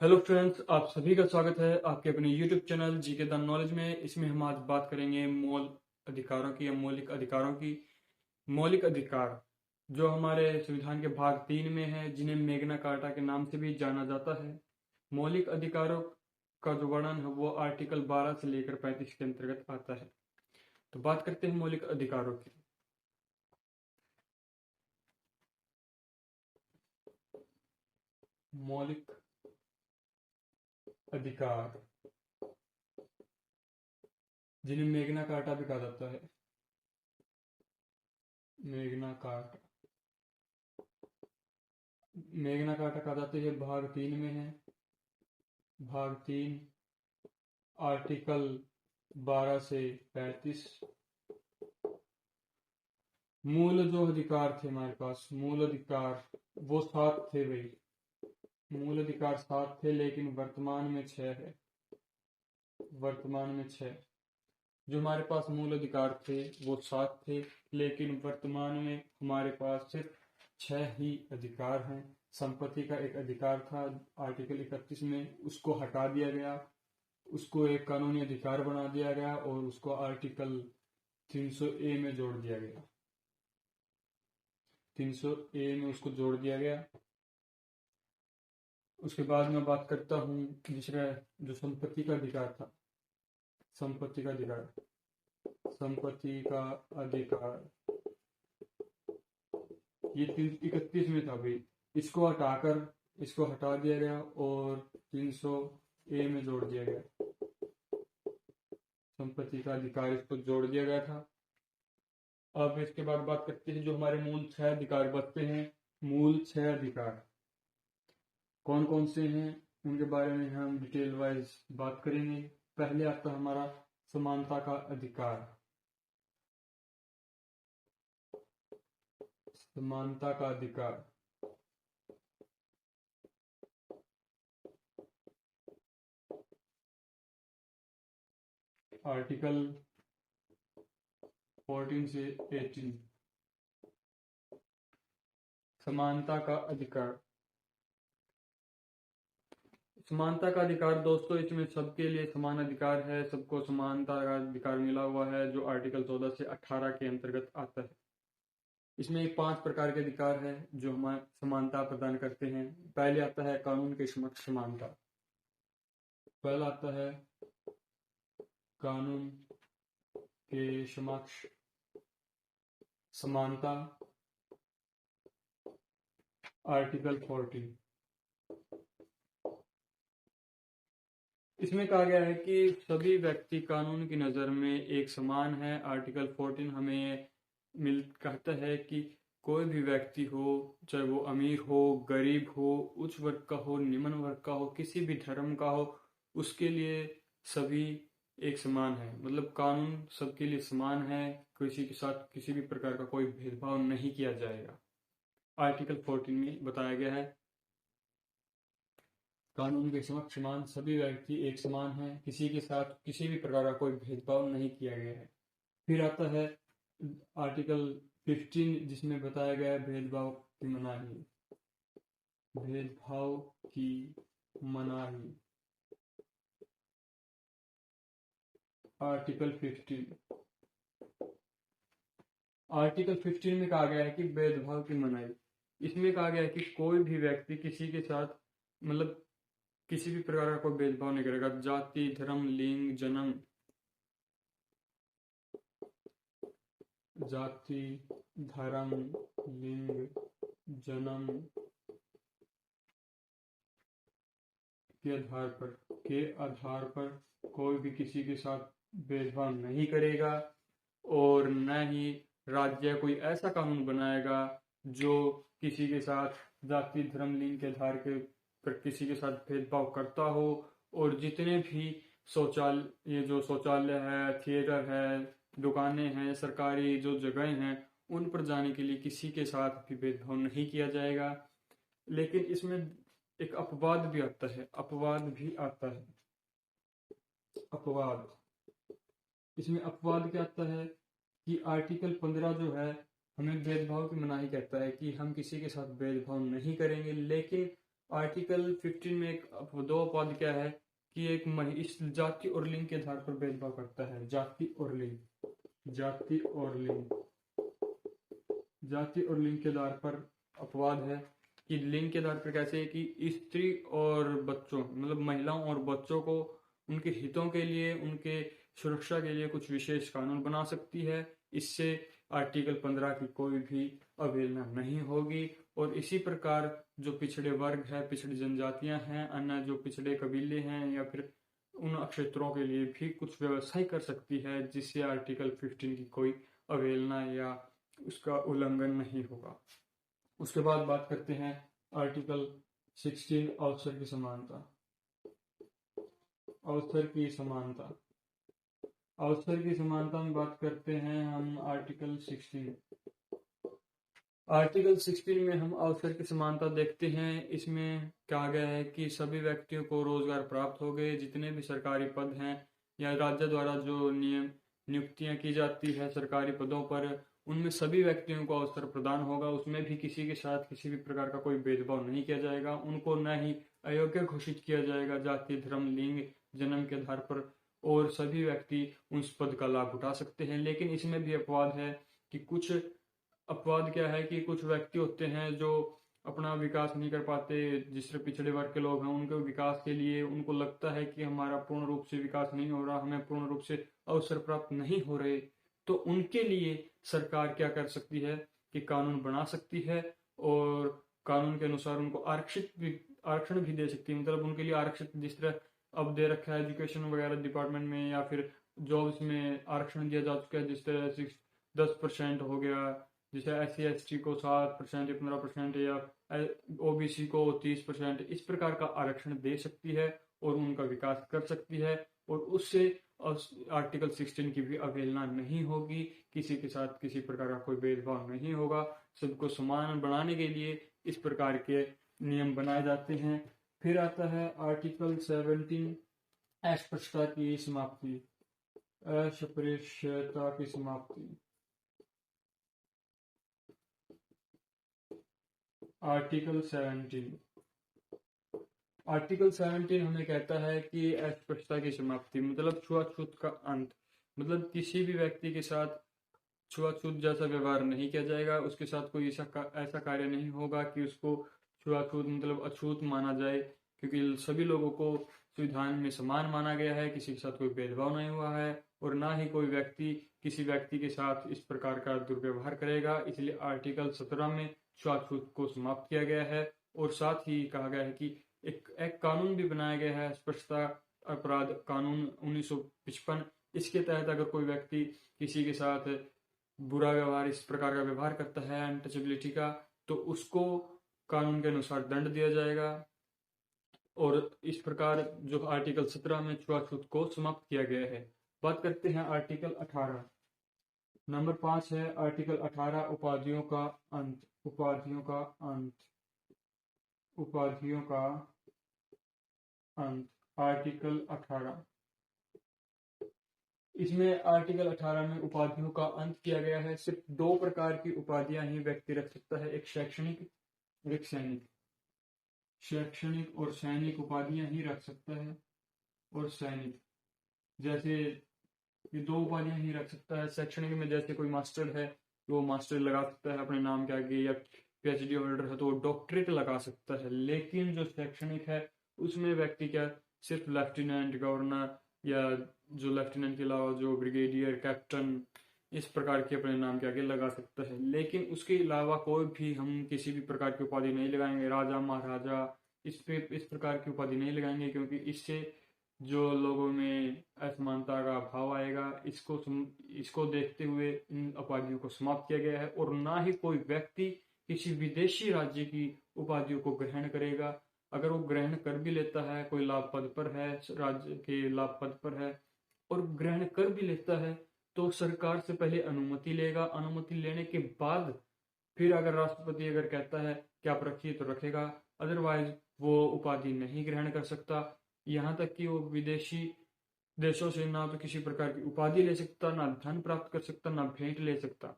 Hello friends, आप सभी का स्वागत है आपके अपने YouTube channel GK the knowledge में। इसमें हम आज बात करेंगे मूल अधिकारों की या मौलिक अधिकारों की। मौलिक अधिकार जो हमारे संविधान के भाग 3 में है, जिन्हें मैग्ना कार्टा के नाम से भी जाना जाता है। मौलिक अधिकारों का जो वर्णन है वो आर्टिकल 12 से लेकर 35 के अंतर्गत आता है। तो बात करते हैं मौलिक अधिकारों की। मौलिक अधिकार जिन्हें मैग्ना कार्टा भी कहा जाता है। मैग्ना कार्टा मैग्ना कार्टा कहा जाता है, भाग 3 में है। भाग 3 आर्टिकल 12 से 35। मूल जो अधिकार थे हमारे पास, मूल अधिकार वो 7 थे भाई। मूल अधिकार 7 थे, लेकिन वर्तमान में 6 है। वर्तमान में 6 जो हमारे पास मूल अधिकार थे वो 7 थे, लेकिन वर्तमान में हमारे पास सिर्फ 6 ही अधिकार हैं। संपत्ति का एक अधिकार था आर्टिकल 31 में, उसको हटा दिया गया, उसको एक कानूनी अधिकार बना दिया गया और उसको आर्टिकल 300A में जोड़ दिया गया। 300A में उसको जोड़ दिया गया। उसके बाद मैं बात करता हूँ दूसरा, जो संपत्ति का अधिकार था। संपत्ति का अधिकार, संपत्ति का अधिकार ये 331 में था भाई। इसको हटा दिया गया और 300A में जोड़ दिया गया। संपत्ति का अधिकार इसको जोड़ दिया गया था। अब इसके बाद बात करते हैं जो हमारे मूल 6 अधिकार बचते हैं। मूल 6 अधिकार कौन कौन से हैं उनके बारे में हम डिटेल वाइज बात करेंगे। पहले आता है हमारा समानता का अधिकार। समानता का अधिकार आर्टिकल 14 से 18। समानता का अधिकार, समानता का अधिकार दोस्तों, इसमें सबके लिए समान अधिकार है। सबको समानता का अधिकार मिला हुआ है, जो आर्टिकल 14 से 18 के अंतर्गत आता है। इसमें 5 प्रकार के अधिकार है जो हमें समानता प्रदान करते हैं। पहले आता है कानून के समक्ष समानता। पहला आता है कानून के समक्ष समानता, आर्टिकल 14। इसमें कहा गया है कि सभी व्यक्ति कानून की नज़र में एक समान है। आर्टिकल 14 हमें कहता है कि कोई भी व्यक्ति हो, चाहे वो अमीर हो, गरीब हो, उच्च वर्ग का हो, निम्न वर्ग का हो, किसी भी धर्म का हो, उसके लिए सभी एक समान है। मतलब कानून सबके लिए समान है, किसी के साथ किसी भी प्रकार का कोई भेदभाव नहीं किया जाएगा। आर्टिकल 14 में बताया गया है कानून के समक्ष समान, सभी व्यक्ति एक समान हैं, किसी के साथ किसी भी प्रकार का कोई भेदभाव नहीं किया गया है। फिर आता है आर्टिकल 15, जिसमें बताया गया है भेदभाव की मनाही। भेदभाव की मनाही, आर्टिकल 15। आर्टिकल 15 में कहा गया है कि भेदभाव की मनाही। इसमें कहा गया है कि कोई भी व्यक्ति किसी के साथ मतलब किसी भी प्रकार का कोई भेदभाव नहीं करेगा। जाति, धर्म, लिंग, जन्म, जाति, धर्म, लिंग, जन्म के आधार पर कोई भी किसी के साथ भेदभाव नहीं करेगा, और न ही राज्य कोई ऐसा कानून बनाएगा जो किसी के साथ जाति, धर्म, लिंग के आधार के पर किसी के साथ भेदभाव करता हो। और जितने भी ये जो शौचालय है, थिएटर है, दुकानें हैं, सरकारी जो जगहें हैं, उन पर जाने के लिए किसी के साथ भी भेदभाव नहीं किया जाएगा। लेकिन इसमें एक अपवाद भी आता है। अपवाद, इसमें अपवाद क्या आता है कि आर्टिकल 15 जो है हमें भेदभाव की मनाही कहता है कि हम किसी के साथ भेदभाव नहीं करेंगे, लेकिन आर्टिकल 15 में एक दो अपवाद क्या है कि इस जाति और लिंग के आधार पर भेदभाव करता है। जाति और लिंग के आधार पर अपवाद है कि लिंग के आधार पर कैसे है कि स्त्री और बच्चों मतलब महिलाओं और बच्चों को उनके हितों के लिए, उनके सुरक्षा के लिए कुछ विशेष कानून बना सकती है। इससे आर्टिकल 15 की कोई भी अवहेलना नहीं होगी। और इसी प्रकार जो पिछड़े वर्ग है, पिछड़ी जनजातियां हैं, अन्य जो पिछड़े कबीले हैं या फिर उन क्षेत्रों के लिए भी कुछ व्यवस्थाएं कर सकती है जिससे आर्टिकल 15 की कोई अवहेलना या उसका उल्लंघन नहीं होगा। उसके बाद बात करते हैं आर्टिकल 16 अवसर की समानता। अवसर की समानता में बात करते हैं हम आर्टिकल 16 में हम अवसर की समानता देखते हैं। इसमें कहा गया है कि सभी व्यक्तियों को रोजगार प्राप्त हो गए। जितने भी सरकारी पद हैं या राज्य द्वारा जो नियुक्तियां की जाती है सरकारी पदों पर, उनमें सभी व्यक्तियों को अवसर प्रदान होगा। उसमें भी किसी के साथ किसी भी प्रकार का कोई भेदभाव नहीं किया जाएगा। उनको न ही अयोग्य घोषित किया जाएगा जाति, धर्म, लिंग, जन्म के आधार पर, और सभी व्यक्ति उस पद का लाभ उठा सकते हैं। लेकिन इसमें भी अपवाद है कि कुछ अपवाद क्या है कि कुछ व्यक्ति होते हैं जो अपना विकास नहीं कर पाते, जिससे पिछड़े वर्ग के लोग हैं, उनके विकास के लिए उनको लगता है कि हमारा पूर्ण रूप से विकास नहीं हो रहा, हमें पूर्ण रूप से अवसर प्राप्त नहीं हो रहे, तो उनके लिए सरकार क्या कर सकती है कि कानून बना सकती है और कानून के अनुसार उनको आरक्षण भी दे सकती है। मतलब उनके लिए आरक्षित जिस तरह अब दे रखा है एजुकेशन वगैरह डिपार्टमेंट में या फिर जॉब्स में आरक्षण दिया जा चुका है, जिस तरह 10% हो गया, जैसे SC/ST को 7% या 15% या OBC को 30%, इस प्रकार का आरक्षण दे सकती है और उनका विकास कर सकती है। और उससे आर्टिकल 16 की भी अवहेलना नहीं होगी, किसी के साथ किसी प्रकार का कोई भेदभाव नहीं होगा। सबको समान बनाने के लिए इस प्रकार के नियम बनाए जाते हैं। फिर आता है आर्टिकल 17 अस्पृश्यता की समाप्ति। आर्टिकल 17 हमें कहता है कि अस्पृश्यता की समाप्ति मतलब छुआछूत का अंत। मतलब किसी भी व्यक्ति के साथ छुआछूत जैसा व्यवहार नहीं किया जाएगा, उसके साथ कोई ऐसा कार्य नहीं होगा कि उसको छुआछूत मतलब अछूत माना जाए, क्योंकि सभी लोगों को संविधान में समान माना गया है, किसी के साथ कोई भेदभाव नहीं हुआ है और ना ही कोई व्यक्ति किसी व्यक्ति के साथ इस प्रकार का दुर्व्यवहार करेगा। इसलिए आर्टिकल 17 में छुआछूत को समाप्त किया गया है। और साथ ही कहा गया है कि एक कानून भी बनाया गया है, अस्पृश्यता अपराध कानून 1955। इसके तहत अगर कोई व्यक्ति किसी के साथ बुरा व्यवहार, इस प्रकार का व्यवहार करता है अनटचेबिलिटी का, तो उसको कानून के अनुसार दंड दिया जाएगा। और इस प्रकार जो आर्टिकल 17 में छुआछूत को समाप्त किया गया है। बात करते हैं आर्टिकल 18। नंबर 5 है आर्टिकल 18 उपाधियों का अंत। आर्टिकल 18, इसमें आर्टिकल 18 में उपाधियों का अंत किया गया है। सिर्फ 2 प्रकार की उपाधियां ही व्यक्ति रख सकता है, एक शैक्षणिक और एक सैनिक। शैक्षणिक और सैनिक उपाधियां ही रख सकता है। और सैनिक जैसे ये 2 उपाधियां ही रख सकता है। शैक्षणिक में जैसे कोई मास्टर है तो वो मास्टर लगा सकता है अपने नाम के आगे, या PhD होल्डर है तो वो डॉक्टरेट लगा सकता है। लेकिन जो शैक्षणिक है उसमें व्यक्ति क्या सिर्फ लेफ्टिनेंट, गवर्नर या जो लेफ्टिनेंट के अलावा जो ब्रिगेडियर, कैप्टन, इस प्रकार के अपने नाम के आगे लगा सकता है। लेकिन उसके अलावा कोई भी हम किसी भी प्रकार की उपाधि नहीं लगाएंगे, राजा, महाराजा, इस प्रकार की उपाधि नहीं लगाएंगे, क्योंकि इससे जो लोगों में असमानता का भाव आएगा, इसको देखते हुए इन उपाधियों को समाप्त किया गया है। और ना ही कोई व्यक्ति किसी विदेशी राज्य की उपाधियों को ग्रहण करेगा। अगर वो ग्रहण कर भी लेता है, कोई लाभ पद पर है, राज्य के लाभ पद पर है और ग्रहण कर भी लेता है, तो सरकार से पहले अनुमति लेगा। अनुमति लेने के बाद फिर अगर राष्ट्रपति अगर कहता है कि आप रखिए तो रखेगा, अदरवाइज वो उपाधि नहीं ग्रहण कर सकता। यहाँ तक कि वो विदेशी देशों से ना तो किसी प्रकार की उपाधि ले सकता, ना धन प्राप्त कर सकता, ना भेंट ले सकता।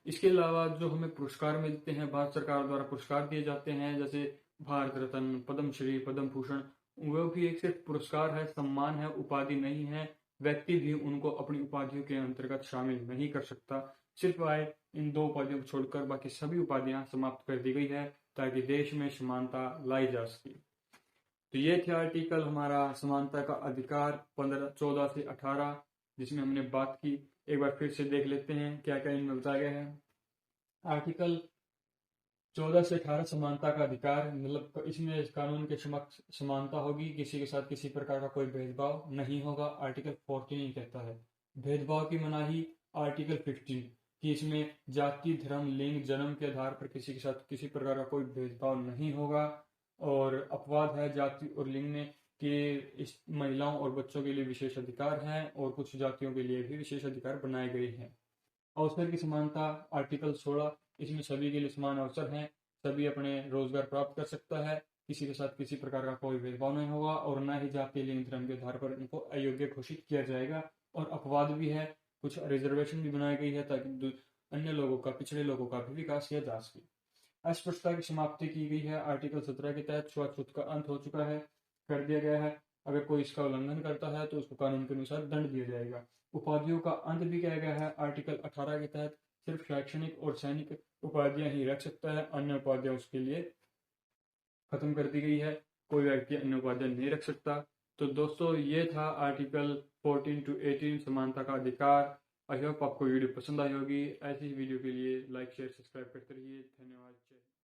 इसके अलावा जो हमें पुरस्कार मिलते हैं, भारत सरकार द्वारा पुरस्कार दिए जाते हैं, जैसे भारत रत्न, पद्मश्री, पद्म भूषण वो भी एक सिर्फ पुरस्कार है, सम्मान है, उपाधि नहीं है। व्यक्ति भी उनको अपनी उपाधियों के अंतर्गत शामिल नहीं कर सकता। सिर्फ आए इन 2 उपाधियों को छोड़कर बाकी सभी उपाधियां समाप्त कर दी गई है ताकि देश में समानता लाई जा सके। तो ये थे आर्टिकल हमारा समानता का अधिकार 14 से 18 जिसमें हमने बात की। एक बार फिर से देख लेते हैं क्या क्या इनमें बताया गया है। आर्टिकल 14 से 18 समानता का अधिकार, मतलब इसमें इस कानून के समक्ष समानता होगी, किसी के साथ किसी प्रकार का कोई भेदभाव नहीं होगा। आर्टिकल 14 कहता है भेदभाव की मनाही। आर्टिकल 15 कि इसमें जाति, धर्म, लिंग, जन्म के आधार पर किसी के साथ किसी प्रकार का कोई भेदभाव नहीं होगा। और अपवाद है जाति और लिंग में कि इस महिलाओं और बच्चों के लिए विशेष अधिकार हैं और कुछ जातियों के लिए भी विशेष अधिकार बनाए गए हैं। अवसर की समानता आर्टिकल 16 इसमें सभी के लिए समान अवसर हैं, सभी अपने रोजगार प्राप्त कर सकता है, किसी के साथ किसी प्रकार का कोई भेदभाव नहीं होगा और न ही जाति, लिंग, धर्म के आधार पर इनको अयोग्य घोषित किया जाएगा। और अपवाद भी है, कुछ रिजर्वेशन भी बनाई गई है ताकि अन्य लोगों का, पिछड़े लोगों का भी विकास किया जा सके। अस्पृश्यता की समाप्ति की गई है। आर्टिकल 17 के तहत छुआछूत का अंत हो चुका है, कर दिया गया है। अगर कोई इसका उल्लंघन करता है तो उसको कानून के अनुसार दंड दिया जाएगा। उपाधियों का अंत भी किया गया है। आर्टिकल 18 के तहत सिर्फ शैक्षणिक और सैनिक उपाधियां ही रख सकता है, अन्य उपाधियां उसके लिए खत्म कर दी गई है। कोई व्यक्ति अन्य उपाधियां नहीं रख सकता। तो दोस्तों ये था आर्टिकल 14 to 18 समानता का अधिकार। आई होप आपको वीडियो पसंद आई होगी। ऐसी ही वीडियो के लिए लाइक, शेयर, सब्सक्राइब करते रहिए। धन्यवाद।